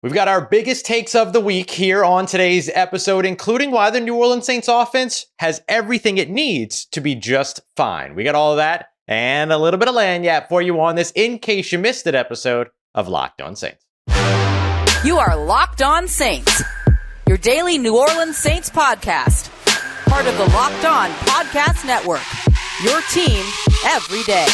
We've got our biggest takes of the week here on today's episode, including why the New Orleans Saints offense has everything it needs to be just fine. We got all of that and a little bit of lagniappe for you on this in case you missed it episode of Locked On Saints. You are Locked On Saints, your daily New Orleans Saints podcast, part of the Locked On Podcast Network, your team every day.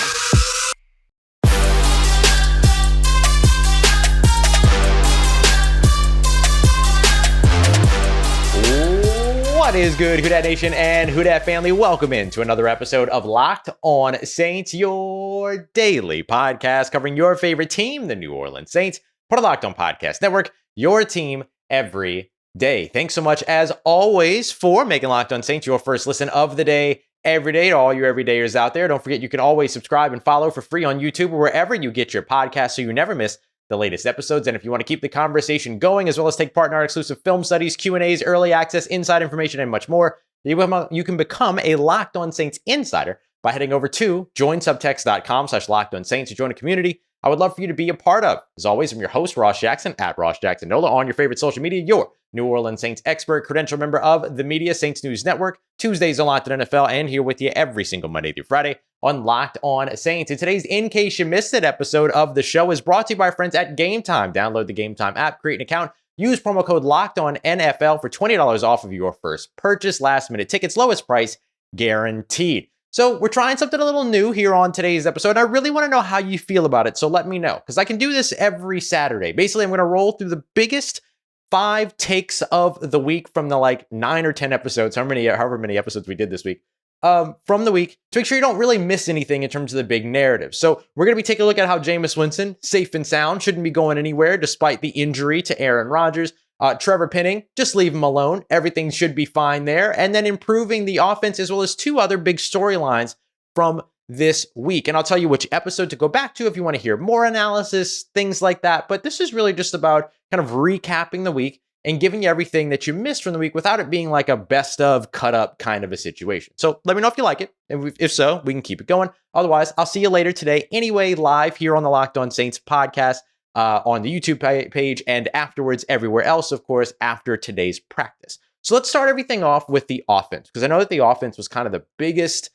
What is good, Who Dat Nation and Who Dat family? Welcome into another episode of Locked On Saints, your daily podcast covering your favorite team, the New Orleans Saints, part of Locked On Podcast Network, your team every day. Thanks so much, as always, for making Locked On Saints your first listen of the day every day. To all you everydayers out there, don't forget you can always subscribe and follow for free on YouTube or wherever you get your podcasts so you never miss the latest episodes. And if you want to keep the conversation going, as well as take part in our exclusive film studies, Q&As, early access, inside information, and much more, you can become a Locked On Saints insider by heading over to joinsubtext.com/LockedOnSaints to join a community I would love for you to be a part of. As always, I'm your host, Ross Jackson, at Ross Jackson Nola, on your favorite social media, your New Orleans Saints expert, credential member of the media, Saints News Network, Tuesdays on Locked On NFL, and here with you every single Monday through Friday on Locked On Saints. And today's In Case You Missed It episode of the show is brought to you by our friends at Game Time. Download the Game Time app, create an account, use promo code LOCKEDONNFL for $20 off of your first purchase. Last minute tickets, lowest price guaranteed. So we're trying something a little new here on today's episode, and I really want to know how you feel about it, so let me know, because I can do this every Saturday. Basically, I'm going to roll through the biggest 5 takes of the week from the 9 or 10 episodes, however many episodes we did this week, from the week, to make sure you don't really miss anything in terms of the big narrative. So we're going to be taking a look at how Jameis Winston, safe and sound, shouldn't be going anywhere despite the injury to Aaron Rodgers. Trevor Penning, just leave him alone. Everything should be fine there. And then improving the offense, as well as 2 other big storylines from this week. And I'll tell you which episode to go back to if you want to hear more analysis, things like that. But this is really just about kind of recapping the week and giving you everything that you missed from the week without it being like a best of cut up kind of a situation. So let me know if you like it. And if so, we can keep it going. Otherwise, I'll see you later today anyway, live here on the Locked On Saints podcast. On the YouTube page and afterwards everywhere else, of course, after today's practice. So let's start everything off with the offense, because I know that the offense was kind of the biggest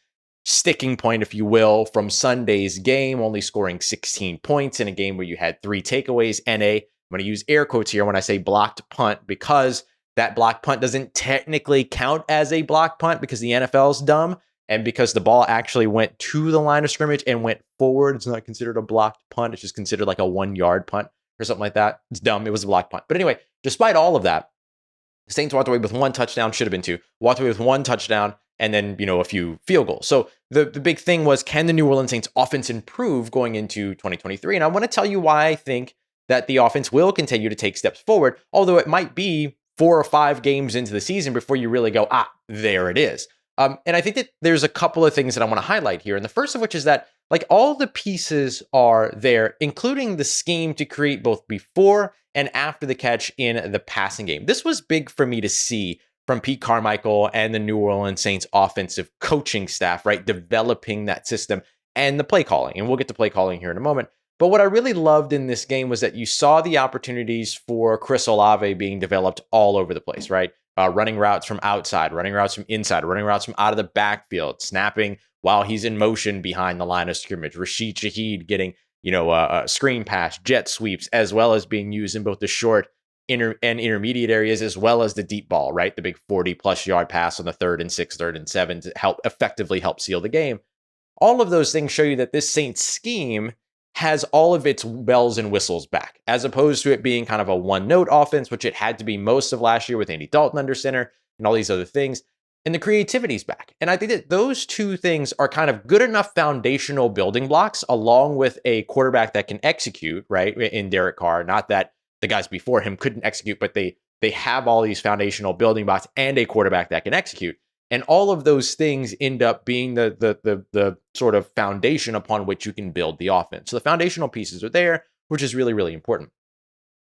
sticking point, if you will, from Sunday's game, only scoring 16 points in a game where you had 3 takeaways and I'm going to use air quotes here when I say blocked punt, because that blocked punt doesn't technically count as a blocked punt because the NFL's dumb. And because the ball actually went to the line of scrimmage and went forward, it's not considered a blocked punt. It's just considered like a 1-yard punt or something like that. It's dumb. It was a blocked punt. But anyway, despite all of that, the Saints walked away with 1 touchdown, should have been 2. Walked away with 1 touchdown and then, a few field goals. So the big thing was, can the New Orleans Saints offense improve going into 2023? And I want to tell you why I think that the offense will continue to take steps forward, although it might be 4 or 5 games into the season before you really go, there it is. And I think that there's a couple of things that I want to highlight here. And the first of which is that all the pieces are there, including the scheme to create both before and after the catch in the passing game. This was big for me to see from Pete Carmichael and the New Orleans Saints offensive coaching staff, right? Developing that system and the play calling. And we'll get to play calling here in a moment. But what I really loved in this game was that you saw the opportunities for Chris Olave being developed all over the place, right? Running routes from outside, running routes from inside, running routes from out of the backfield, snapping while he's in motion behind the line of scrimmage. Rashid Shaheed getting, a screen pass, jet sweeps, as well as being used in both the short and intermediate areas, as well as the deep ball, right? The big 40-plus yard pass on the 3rd and 6th, 3rd and 7 to effectively help seal the game. All of those things show you that this Saints scheme has all of its bells and whistles back, as opposed to it being kind of a one-note offense, which it had to be most of last year with Andy Dalton under center and all these other things. And the creativity's back. And I think that those 2 things are kind of good enough foundational building blocks, along with a quarterback that can execute, right, in Derek Carr. Not that the guys before him couldn't execute, but they have all these foundational building blocks and a quarterback that can execute. And all of those things end up being the sort of foundation upon which you can build the offense. So the foundational pieces are there, which is really, really important.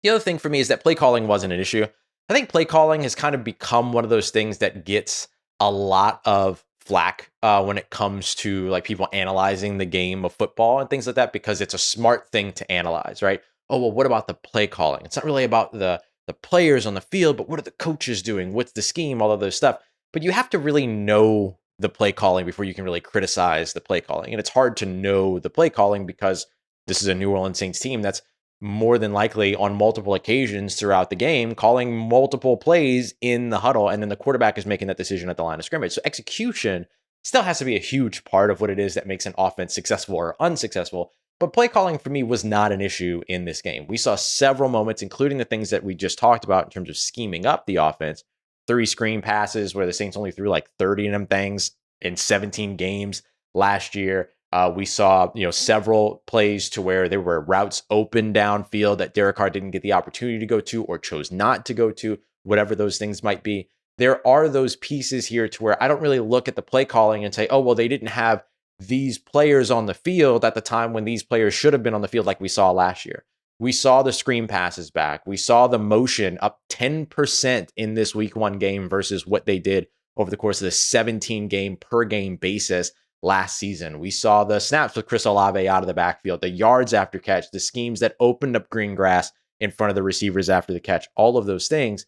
The other thing for me is that play calling wasn't an issue. I think play calling has kind of become one of those things that gets a lot of flack when it comes to people analyzing the game of football and things like that, because it's a smart thing to analyze, right? oh, well, what about the play calling? It's not really about the players on the field, but what are the coaches doing? What's the scheme? All of those stuff. But you have to really know the play calling before you can really criticize the play calling. And it's hard to know the play calling because this is a New Orleans Saints team that's more than likely on multiple occasions throughout the game calling multiple plays in the huddle, and then the quarterback is making that decision at the line of scrimmage. So execution still has to be a huge part of what it is that makes an offense successful or unsuccessful. But play calling for me was not an issue in this game. We saw several moments, including the things that we just talked about in terms of scheming up the offense. 3 screen passes where the Saints only threw like 30 of them things in 17 games last year. We saw, several plays to where there were routes open downfield that Derek Carr didn't get the opportunity to go to or chose not to go to, whatever those things might be. There are those pieces here to where I don't really look at the play calling and say, oh, well, they didn't have these players on the field at the time when these players should have been on the field like we saw last year. We saw the screen passes back. We saw the motion up 10% in this week 1 game versus what they did over the course of the 17 game per game basis last season. We saw the snaps with Chris Olave out of the backfield, the yards after catch, the schemes that opened up green grass in front of the receivers after the catch, all of those things.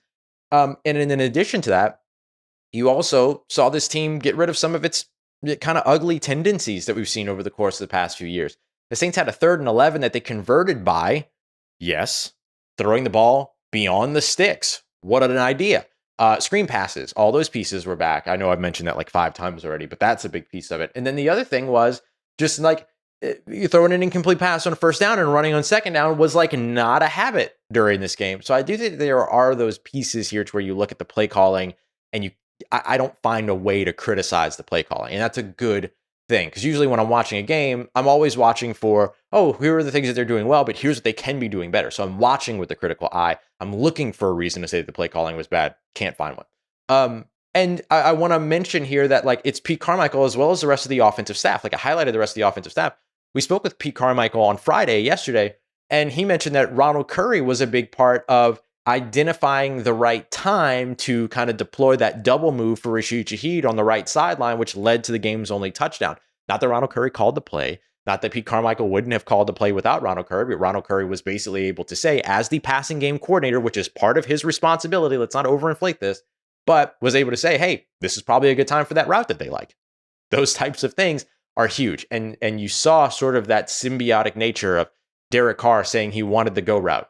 And in addition to that, you also saw this team get rid of some of its kind of ugly tendencies that we've seen over the course of the past few years. The Saints had a 3rd and 11 that they converted by, yes, throwing the ball beyond the sticks. What an idea. Screen passes, all those pieces were back. I know I've mentioned that like 5 times already, but that's a big piece of it. And then the other thing was just like you throwing an incomplete pass on 1st down and running on 2nd down was like not a habit during this game. So I do think there are those pieces here to where you look at the play calling and I don't find a way to criticize the play calling. And that's a good thing, because usually when I'm watching a game, I'm always watching for, oh, here are the things that they're doing well, but here's what they can be doing better. So I'm watching with a critical eye. I'm looking for a reason to say that the play calling was bad. Can't find one. And I want to mention here that like it's Pete Carmichael as well as the rest of the offensive staff. Like I highlighted the rest of the offensive staff. We spoke with Pete Carmichael on Friday, yesterday, and he mentioned that Ronald Curry was a big part of identifying the right time to kind of deploy that double move for Rashid Shaheed on the right sideline, which led to the game's only touchdown. Not that Ronald Curry called the play, not that Pete Carmichael wouldn't have called the play without Ronald Curry, but Ronald Curry was basically able to say, as the passing game coordinator, which is part of his responsibility, let's not overinflate this, but was able to say, hey, this is probably a good time for that route that they like. Those types of things are huge. And you saw sort of that symbiotic nature of Derek Carr saying he wanted the go route.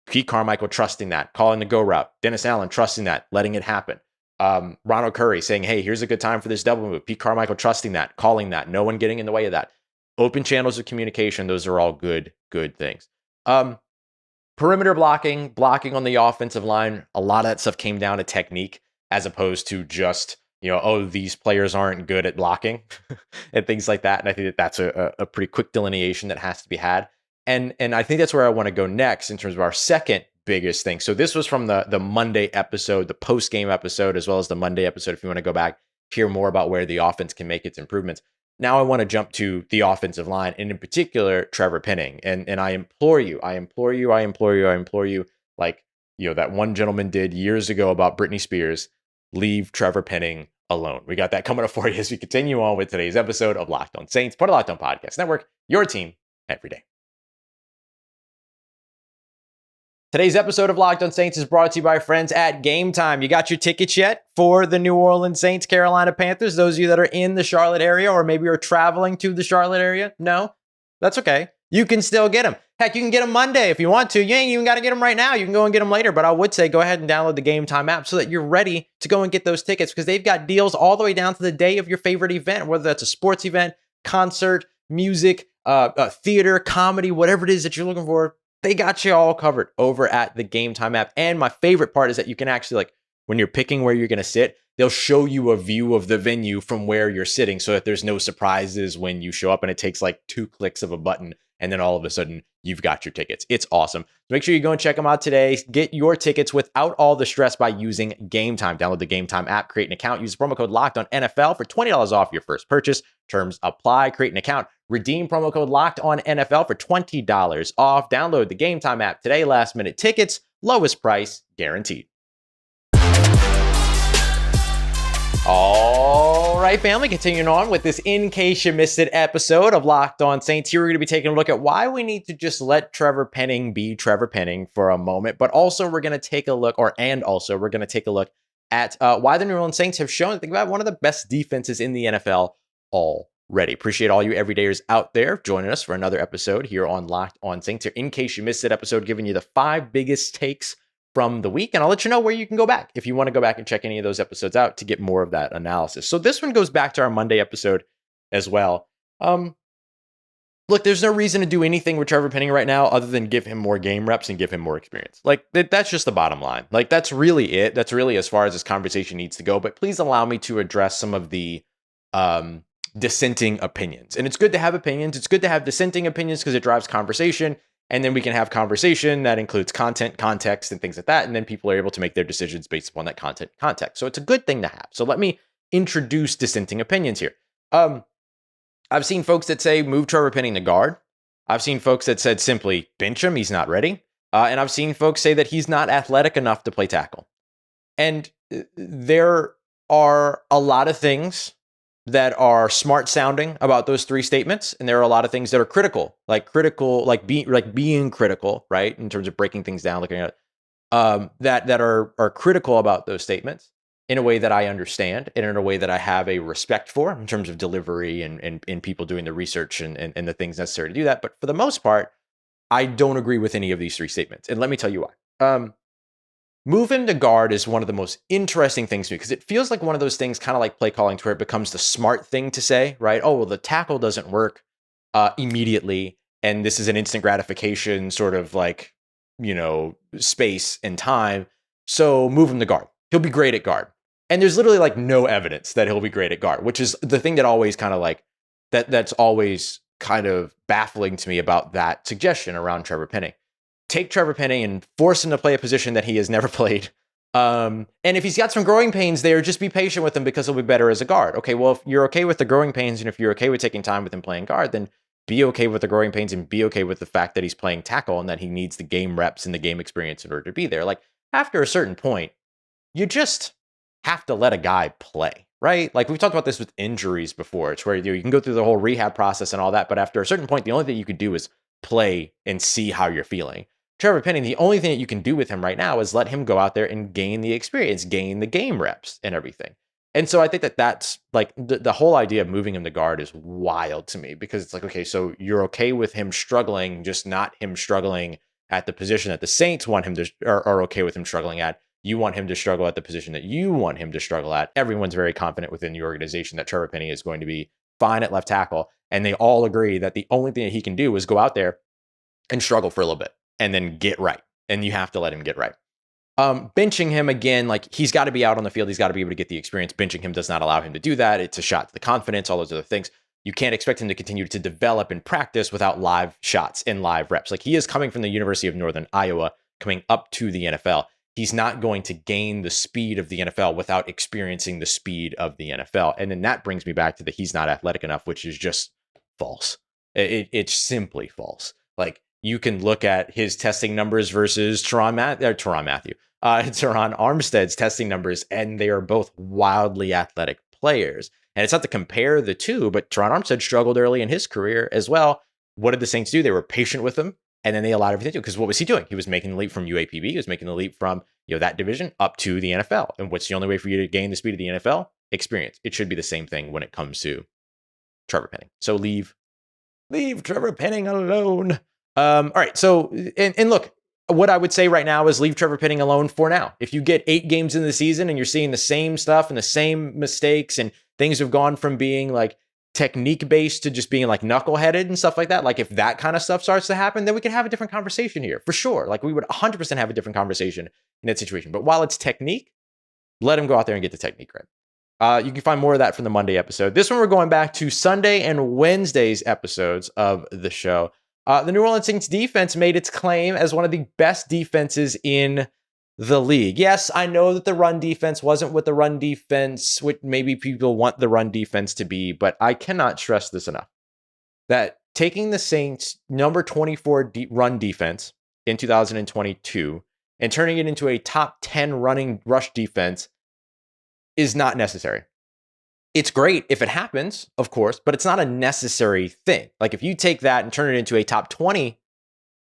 Pete Carmichael trusting that, calling the go route. Dennis Allen trusting that, letting it happen. Ronald Curry saying, hey, here's a good time for this double move. Pete Carmichael trusting that, calling that, no one getting in the way of that. Open channels of communication, those are all good things. Perimeter blocking on the offensive line, a lot of that stuff came down to technique as opposed to just, oh, these players aren't good at blocking and things like that. And I think that that's a pretty quick delineation that has to be had. And I think that's where I want to go next in terms of our second biggest thing. So this was from the Monday episode, the post-game episode, as well as the Monday episode. If you want to go back, hear more about where the offense can make its improvements. Now I want to jump to the offensive line, and in particular, Trevor Penning. And I implore you, like, that one gentleman did years ago about Britney Spears, leave Trevor Penning alone. We got that coming up for you as we continue on with today's episode of Locked On Saints, part of Locked On Podcast Network, your team every day. Today's episode of Locked On Saints is brought to you by our friends at Game Time. You got your tickets yet for the New Orleans Saints, Carolina Panthers? Those of you that are in the Charlotte area or maybe are traveling to the Charlotte area? No? That's okay. You can still get them. Heck, you can get them Monday if you want to. You ain't even got to get them right now. You can go and get them later. But I would say go ahead and download the Game Time app so that you're ready to go and get those tickets, because they've got deals all the way down to the day of your favorite event, whether that's a sports event, concert, music, theater, comedy, whatever it is that you're looking for. They got you all covered over at the Game Time app. And my favorite part is that you can actually, like, when you're picking where you're going to sit, they'll show you a view of the venue from where you're sitting so that there's no surprises when you show up, and it takes like 2 clicks of a button, and then all of a sudden you've got your tickets. It's awesome. So make sure you go and check them out today. Get your tickets without all the stress by using Game Time. Download the Game Time app, create an account, use the promo code LOCKEDONNFL for $20 off your first purchase. Terms apply. Create an account. Redeem promo code LOCKEDONNFL for $20 off. Download the Game Time app today. Last minute tickets, lowest price guaranteed. All right, family, continuing on with this In Case You Missed It episode of Locked On Saints. Here we're going to be taking a look at why we need to just let Trevor Penning be Trevor Penning for a moment, but also we're going to take a look, we're going to take a look at why the New Orleans Saints have shown, think about one of the best defenses in the NFL already. Appreciate all you everydayers out there joining us for another episode here on Locked On Saints. Here, In Case You Missed It episode, giving you the 5 biggest takes from the week, and I'll let you know where you can go back if you want to go back and check any of those episodes out to get more of that analysis. So this one goes back to our Monday episode as well. Look, there's no reason to do anything with Trevor Penning right now other than give him more game reps and give him more experience. Like, that's just the bottom line. Like, that's really it. That's really as far as this conversation needs to go. But please allow me to address some of the dissenting opinions. And it's good to have opinions. It's good to have dissenting opinions because it drives conversation. And then we can have conversation that includes content, context, and things like that. And then people are able to make their decisions based upon that content, context. So it's a good thing to have. So let me introduce dissenting opinions here. I've seen folks that say move Trevor Penning to guard. I've seen folks that said simply bench him. He's not ready. And I've seen folks say that he's not athletic enough to play tackle. And there are a lot of things that are smart sounding about those 3 statements. And there are a lot of things that are critical, being critical, right? In terms of breaking things down, looking at that are critical about those statements in a way that I understand and in a way that I have a respect for in terms of delivery and people doing the research and the things necessary to do that. But for the most part, I don't agree with any of these 3 statements. And let me tell you why. Move him to guard is one of the most interesting things to me because it feels like one of those things kind of like play calling to where it becomes the smart thing to say, right? Oh, well, the tackle doesn't work immediately. And this is an instant gratification sort of like, space and time. So move him to guard. He'll be great at guard. And there's literally like no evidence that he'll be great at guard, which is the thing that always kind of like that's always kind of baffling to me about that suggestion around Trevor Penning. Take Trevor Penning and force him to play a position that he has never played. And if he's got some growing pains there, just be patient with him because he'll be better as a guard. Okay, well, if you're okay with the growing pains and if you're okay with taking time with him playing guard, then be okay with the growing pains and be okay with the fact that he's playing tackle and that he needs the game reps and the game experience in order to be there. Like, after a certain point, you just have to let a guy play, right? Like, we've talked about this with injuries before. It's where you can go through the whole rehab process and all that, but after a certain point, the only thing you could do is play and see how you're feeling. Trevor Penning, the only thing that you can do with him right now is let him go out there and gain the experience, gain the game reps and everything. And so I think that that's like the whole idea of moving him to guard is wild to me because it's like, okay, so you're okay with him struggling, just not him struggling at the position that the Saints want him to, are okay with him struggling at. You want him to struggle at the position that you want him to struggle at. Everyone's very confident within the organization that Trevor Penning is going to be fine at left tackle. And they all agree that the only thing that he can do is go out there and struggle for a little bit. And then get right. And you have to let him get right. Benching him again, like he's got to be out on the field. He's got to be able to get the experience. Benching him does not allow him to do that. It's a shot to the confidence, all those other things. You can't expect him to continue to develop and practice without live shots and live reps. Like he is coming from the University of Northern Iowa, coming up to the NFL. He's not going to gain the speed of the NFL without experiencing the speed of the NFL. And then that brings me back to the he's not athletic enough, which is just false. It's simply false. Like, you can look at his testing numbers versus Teron Armstead's testing numbers, and they are both wildly athletic players. And it's not to compare the two, but Teron Armstead struggled early in his career as well. What did the Saints do? They were patient with him, and then they allowed everything to do. Because what was he doing? He was making the leap from UAPB. He was making the leap from that division up to the NFL. And what's the only way for you to gain the speed of the NFL? Experience. It should be the same thing when it comes to Trevor Penning. So leave Trevor Penning alone. All right. So, and look, what I would say right now is leave Trevor Penning alone for now. If you get 8 games in the season and you're seeing the same stuff and the same mistakes and things have gone from being like technique based to just being like knuckleheaded and stuff like that. Like if that kind of stuff starts to happen, then we can have a different conversation here for sure. Like we would 100% have a different conversation in that situation. But while it's technique, let him go out there and get the technique right. You can find more of that from the Monday episode. This one, we're going back to Sunday and Wednesday's episodes of the show. The New Orleans Saints defense made its claim as one of the best defenses in the league. Yes, I know that the run defense wasn't what the run defense, what maybe people want the run defense to be, but I cannot stress this enough. That taking the Saints' number 24 run defense in 2022 and turning it into a top 10 running rush defense is not necessary. It's great if it happens, of course, but it's not a necessary thing. Like if you take that and turn it into a top 20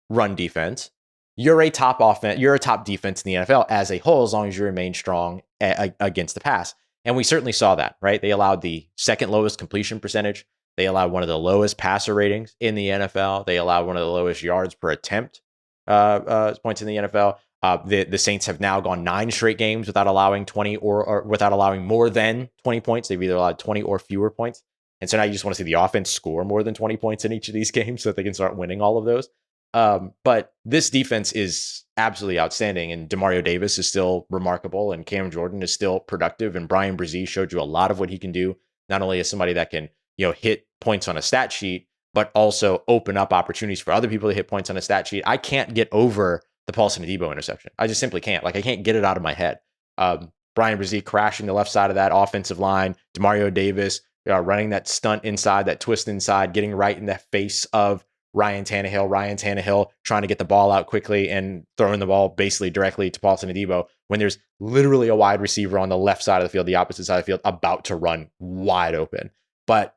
run defense, you're a top offense, you're a top defense in the NFL as a whole, as long as you remain strong against the pass. And we certainly saw that, right? They allowed the second lowest completion percentage. They allowed one of the lowest passer ratings in the NFL. They allowed one of the lowest yards per attempt points in the NFL. The Saints have now gone 9 straight games without allowing 20 or without allowing more than 20 points. They've either allowed 20 or fewer points. And so now you just want to see the offense score more than 20 points in each of these games so that they can start winning all of those. But this defense is absolutely outstanding, and Demario Davis is still remarkable, and Cam Jordan is still productive, and Brian Brzee showed you a lot of what he can do, not only as somebody that can, hit points on a stat sheet, but also open up opportunities for other people to hit points on a stat sheet. I can't get over the Paulson Adebo interception. I just simply can't. Like, I can't get it out of my head. Brian Brzee crashing the left side of that offensive line, Demario Davis running that stunt inside, that twist inside, getting right in the face of Ryan Tannehill trying to get the ball out quickly and throwing the ball basically directly to Paulson Adebo when there's literally a wide receiver on the left side of the field, the opposite side of the field, about to run wide open. But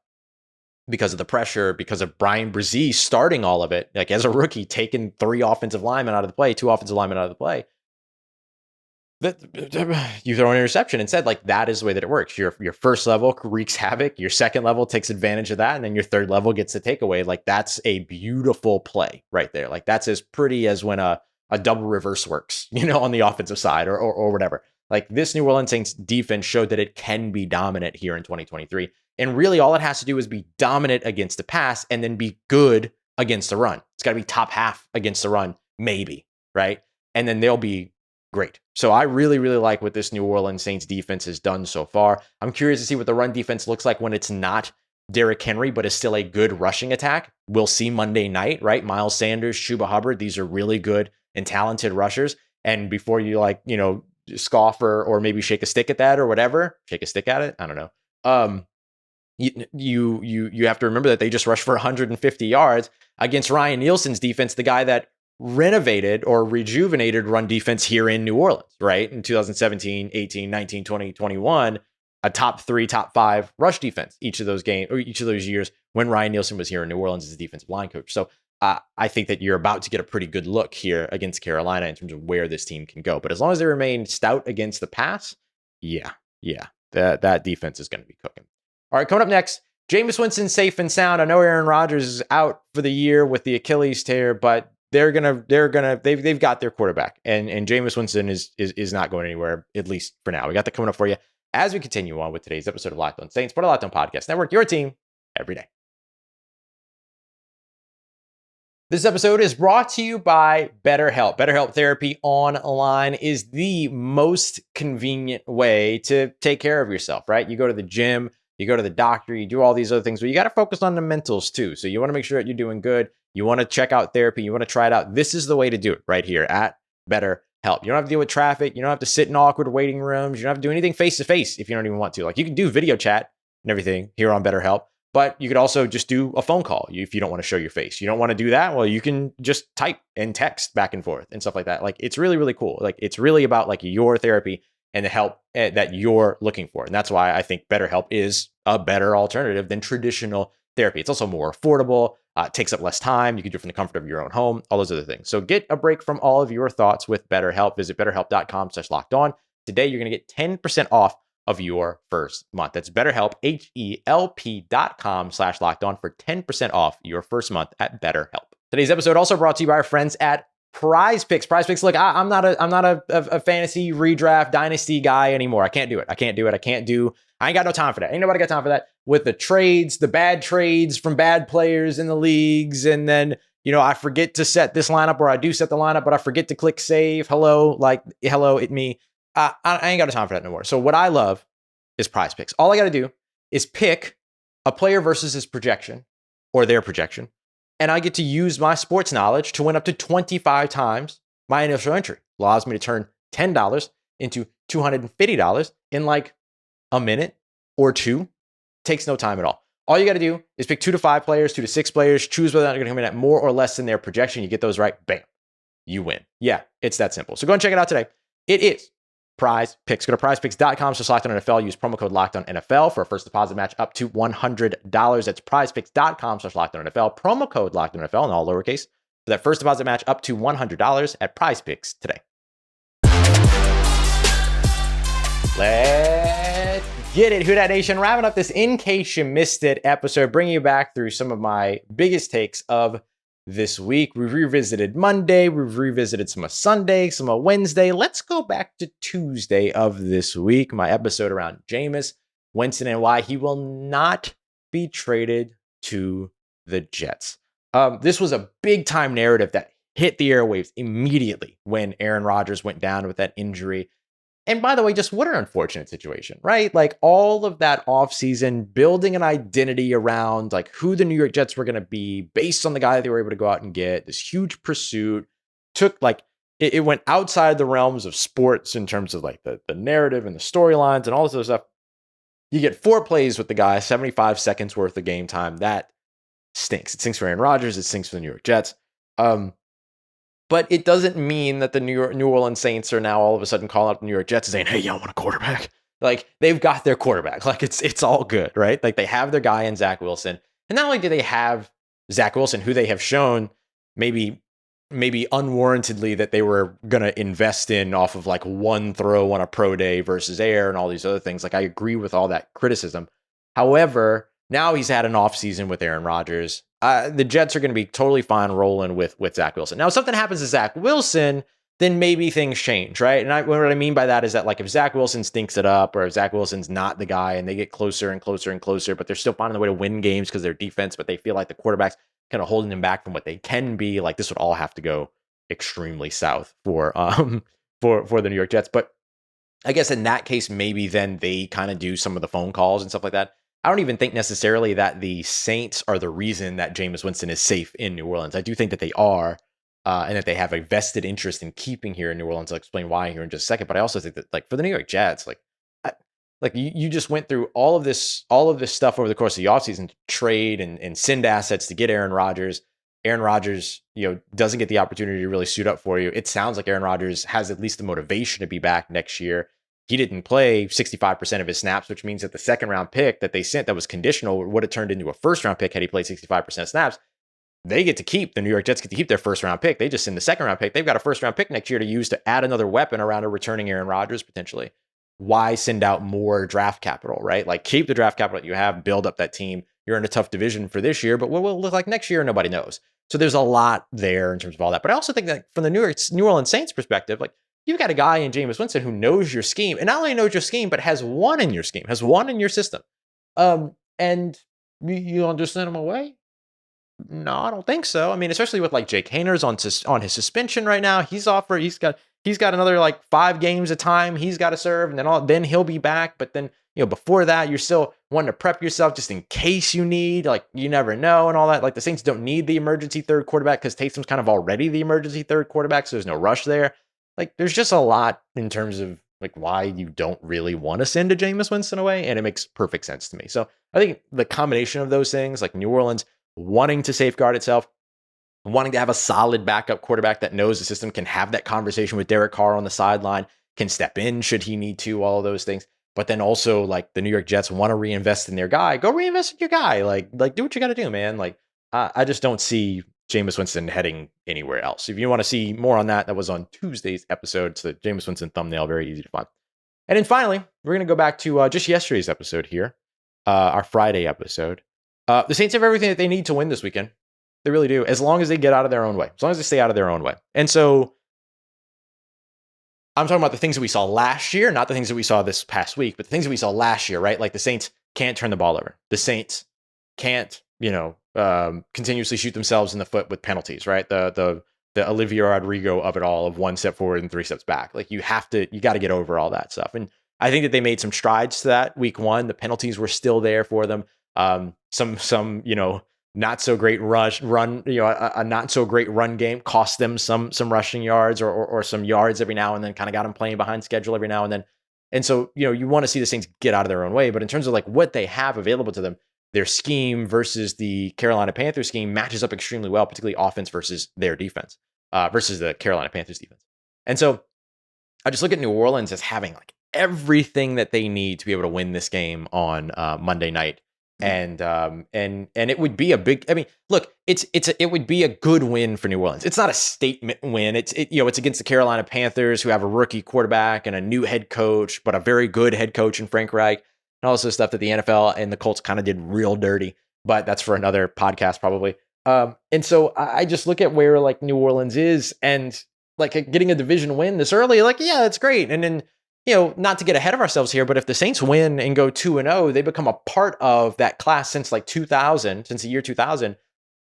because of the pressure, because of Brian Brzee starting all of it, like as a rookie, taking 3 offensive linemen out of the play, 2 offensive linemen out of the play, you throw an interception. And said, like, that is the way that it works. Your first level wreaks havoc. Your second level takes advantage of that. And then your third level gets the takeaway. Like, that's a beautiful play right there. Like, that's as pretty as when a double reverse works, on the offensive side or whatever. Like, this New Orleans Saints defense showed that it can be dominant here in 2023. And really all it has to do is be dominant against the pass and then be good against the run. It's got to be top half against the run, maybe, right? And then they'll be great. So I really, really like what this New Orleans Saints defense has done so far. I'm curious to see what the run defense looks like when it's not Derrick Henry, but is still a good rushing attack. We'll see Monday night, right? Miles Sanders, Chuba Hubbard, these are really good and talented rushers. And before you scoff or maybe shake a stick at that or whatever, shake a stick at it, I don't know. You have to remember that they just rushed for 150 yards against Ryan Nielsen's defense, the guy that renovated or rejuvenated run defense here in New Orleans, right? In 2017, 18, 19, 20, 21, a top 3, top 5 rush defense each of those games or each of those years when Ryan Nielsen was here in New Orleans as a defensive line coach. So I think that you're about to get a pretty good look here against Carolina in terms of where this team can go. But as long as they remain stout against the pass, that defense is going to be cooking. All right, coming up next, Jameis Winston safe and sound. I know Aaron Rodgers is out for the year with the Achilles tear, but they've got their quarterback, and Jameis Winston is not going anywhere, at least for now. We got that coming up for you as we continue on with today's episode of Locked On Saints, part of Locked On Podcast Network, your team every day. This episode is brought to you by BetterHelp. BetterHelp Therapy Online is the most convenient way to take care of yourself, right? You go to the gym, you go to the doctor, you do all these other things, but you got to focus on the mentals too. So you want to make sure that you're doing good. You want to check out therapy. You want to try it out. This is the way to do it right here at BetterHelp. You don't have to deal with traffic. You don't have to sit in awkward waiting rooms. You don't have to do anything face to face if you don't even want to. Like, you can do video chat and everything here on BetterHelp, but you could also just do a phone call if you don't want to show your face. You don't want to do that? Well, you can just type and text back and forth and stuff like that. Like, it's really, really cool. Like, it's really about like your therapy and the help that you're looking for. And that's why I think BetterHelp is a better alternative than traditional therapy. It's also more affordable. It takes up less time. You can do it from the comfort of your own home, all those other things. So get a break from all of your thoughts with BetterHelp. Visit betterhelp.com/lockedon. Today, you're going to get 10% off of your first month. That's BetterHelp, HELP.com/lockedon for 10% off your first month at BetterHelp. Today's episode also brought to you by our friends at Prize Picks. Prize Picks, look, I'm not a fantasy redraft dynasty guy anymore. I can't do it. I ain't got no time for that. Ain't nobody got time for that. With the trades, the bad trades from bad players in the leagues, and then, I forget to set this lineup, or I do set the lineup, but I forget to click save. Hello, it me. I ain't got no time for that no more. So what I love is Prize Picks. All I got to do is pick a player versus his projection or their projection, and I get to use my sports knowledge to win up to 25 times my initial entry. Allows me to turn $10 into $250 in like a minute or two. Takes no time at all. All you got to do is pick 2 to 5 players, 2 to 6 players, choose whether or not you're going to come in at more or less than their projection. You get those right, bam, you win. Yeah, it's that simple. So go and check it out today. It is Prize Picks. Go to prizepicks.com/LockedOnNFL. Use promo code LockedOnNFL for a first deposit match up to $100. That's prizepicks.com/LockedOnNFL. Promo code LockedOnNFL in all lowercase for that first deposit match up to $100 at Prize Picks today. Let's get it, Who Dat Nation. Wrapping up this In Case You Missed It episode, bringing you back through some of my biggest takes of this week. We've revisited Monday. We've revisited some of Sunday, some of Wednesday. Let's go back to Tuesday of this week, my episode around Jameis Winston and why he will not be traded to the Jets. This was a big time narrative that hit the airwaves immediately when Aaron Rodgers went down with that injury. And by the way, just what an unfortunate situation, right? Like all of that offseason, building an identity around like who the New York Jets were going to be based on the guy that they were able to go out and get, this huge pursuit, took like, it went outside the realms of sports in terms of like the narrative and the storylines and all this other stuff. You get 4 plays with the guy, 75 seconds worth of game time. That stinks. It stinks for Aaron Rodgers. It stinks for the New York Jets. But it doesn't mean that the New Orleans Saints are now all of a sudden calling up the New York Jets and saying, hey, y'all want a quarterback? Like, they've got their quarterback. Like, it's all good, right? Like, they have their guy in Zach Wilson. And not only do they have Zach Wilson, who they have shown maybe unwarrantedly that they were going to invest in off of, like, one throw on a pro day versus air and all these other things. Like, I agree with all that criticism. However, now he's had an offseason with Aaron Rodgers. The Jets are going to be totally fine rolling with Zach Wilson. Now, if something happens to Zach Wilson, then maybe things change, right? And what I mean by that is that, like, if Zach Wilson stinks it up or if Zach Wilson's not the guy and they get closer and closer and closer, but they're still finding a way to win games because their defense, but they feel like the quarterback's kind of holding them back from what they can be, like, this would all have to go extremely south for the New York Jets. But I guess in that case, maybe then they kind of do some of the phone calls and stuff like that. I don't even think necessarily that the Saints are the reason that Jameis Winston is safe in New Orleans. I do think that they are, and that they have a vested interest in keeping here in New Orleans. I'll explain why here in just a second. But I also think that, like, for the New York Jets, you just went through all of this stuff over the course of the offseason to trade and send assets to get Aaron Rodgers. Aaron Rodgers, doesn't get the opportunity to really suit up for you. It sounds like Aaron Rodgers has at least the motivation to be back next year. He didn't play 65% of his snaps, which means that the second round pick that they sent that was conditional would have turned into a first round pick had he played 65% of snaps. The New York Jets get to keep their first round pick. They just send the second round pick. They've got a first round pick next year to use to add another weapon around a returning Aaron Rodgers potentially. Why send out more draft capital, right? Like, keep the draft capital that you have, build up that team. You're in a tough division for this year, but what will it look like next year? Nobody knows. So there's a lot there in terms of all that. But I also think that from the New Orleans Saints perspective, like, you've got a guy in Jameis Winston who knows your scheme, and not only knows your scheme, but has won in your scheme, has won in your system. And you want to just send him away? No, I don't think so. I mean, especially with like Jake Haener's on his suspension right now. He's got another like 5 games of time he's got to serve, and then he'll be back. But then, before that, you're still wanting to prep yourself just in case you need, like, you never know and all that. Like, the Saints don't need the emergency third quarterback because Taysom's kind of already the emergency third quarterback, so there's no rush there. Like, there's just a lot in terms of like why you don't really want to send a Jameis Winston away, and it makes perfect sense to me. So I think the combination of those things, like New Orleans wanting to safeguard itself, wanting to have a solid backup quarterback that knows the system, can have that conversation with Derek Carr on the sideline, can step in should he need to, all of those things. But then also, like, the New York Jets want to reinvest in their guy. Go reinvest in your guy. Like do what you got to do, man. Like, I just don't see Jameis Winston heading anywhere else. If you want to see more on that, that was on Tuesday's episode. So the Jameis Winston thumbnail, very easy to find. And then finally, we're going to go back to just yesterday's episode here, our Friday episode. The Saints have everything that they need to win this weekend. They really do, as long as they get out of their own way, as long as they stay out of their own way. And so I'm talking about the things that we saw last year, not the things that we saw this past week, but the things that we saw last year, right? Like, the Saints can't turn the ball over. The Saints can't, continuously shoot themselves in the foot with penalties, right? The Olivia Rodrigo of it all, of 1 step forward and 3 steps back. Like, you got to get over all that stuff. And I think that they made some strides to that week 1. The penalties were still there for them. Some not so great run, a not so great run game cost them some rushing yards or some yards every now and then, kind of got them playing behind schedule every now and then. And so, you want to see the Saints get out of their own way. But in terms of like what they have available to them, their scheme versus the Carolina Panthers scheme matches up extremely well, particularly offense versus their defense, versus the Carolina Panthers defense. And so I just look at New Orleans as having like everything that they need to be able to win this game on Monday night. And it would be a big. I mean, look, it would be a good win for New Orleans. It's not a statement win. It's against the Carolina Panthers, who have a rookie quarterback and a new head coach, but a very good head coach in Frank Reich, and also stuff that the NFL and the Colts kind of did real dirty. But that's for another podcast probably. And so I just look at where like New Orleans is, and like getting a division win this early, like, yeah, that's great. And then, not to get ahead of ourselves here, but if the Saints win and go 2-0, they become a part of that class since like 2000, since the year 2000.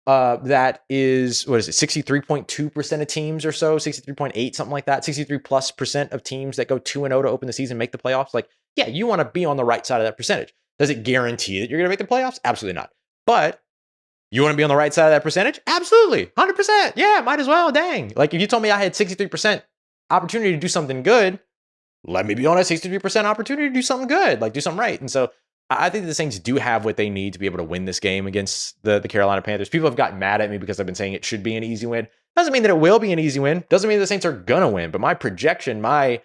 That is, what is it, 63.2% of teams or so, 63.8, something like that, 63+% of teams that go 2-0 to open the season make the playoffs. Like, yeah, you want to be on the right side of that percentage. Does it guarantee that you're going to make the playoffs? Absolutely not. But you want to be on the right side of that percentage? Absolutely. 100%. Yeah, might as well. Dang. Like if you told me I had 63% opportunity to do something good, let me be on a 63% opportunity to do something good, like do something right. And so I think the Saints do have what they need to be able to win this game against the Carolina Panthers. People have gotten mad at me because I've been saying it should be an easy win. Doesn't mean that it will be an easy win. Doesn't mean the Saints are going to win. But my projection, my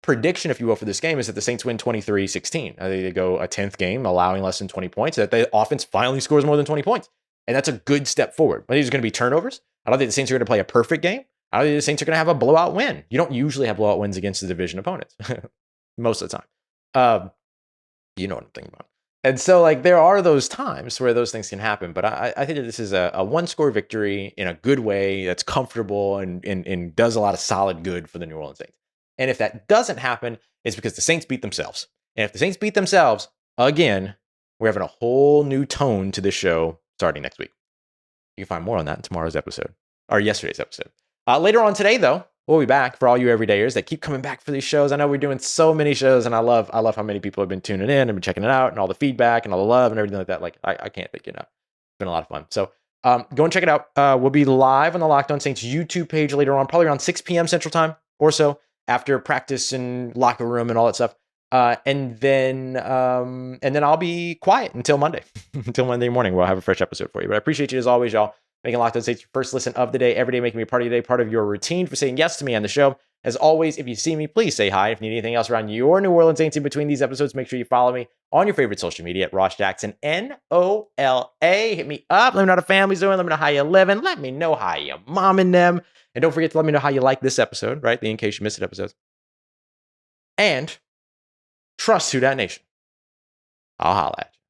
prediction, if you will, for this game is that the Saints win 23-16. I think they go a 10th game, allowing less than 20 points, that the offense finally scores more than 20 points. And that's a good step forward. I think there's going to be turnovers. I don't think the Saints are going to play a perfect game. I don't think the Saints are going to have a blowout win. You don't usually have blowout wins against the division opponents most of the time. You know what I'm thinking about. And so like there are those times where those things can happen. But I think that this is a one-score victory in a good way that's comfortable and does a lot of solid good for the New Orleans Saints. And if that doesn't happen, it's because the Saints beat themselves. And if the Saints beat themselves, again, we're having a whole new tone to this show starting next week. You can find more on that in tomorrow's episode, or yesterday's episode. Later on today, though, we'll be back for all you everydayers that keep coming back for these shows. I know we're doing so many shows, and I love how many people have been tuning in and been checking it out, and all the feedback and all the love and everything like that. Like I can't thank you enough. It's been a lot of fun. So go and check it out. We'll be live on the Locked On Saints YouTube page later on, probably around 6 p.m. Central Time or so, after practice and locker room and all that stuff. And then I'll be quiet until Monday, until Monday morning. We'll have a fresh episode for you. But I appreciate you as always, y'all, making Locked On Saints your first listen of the day, every day, making me a part of your day, part of your routine, for saying yes to me on the show. As always, if you see me, please say hi. If you need anything else around your New Orleans Saints in between these episodes, make sure you follow me on your favorite social media at Ross Jackson, NOLA. Hit me up. Let me know how the family's doing. Let me know how you're living. Let me know how you're momming them. And don't forget to let me know how you like this episode, right? The In Case You Missed It episodes. And trust Who Dat Nation. I'll holla at you.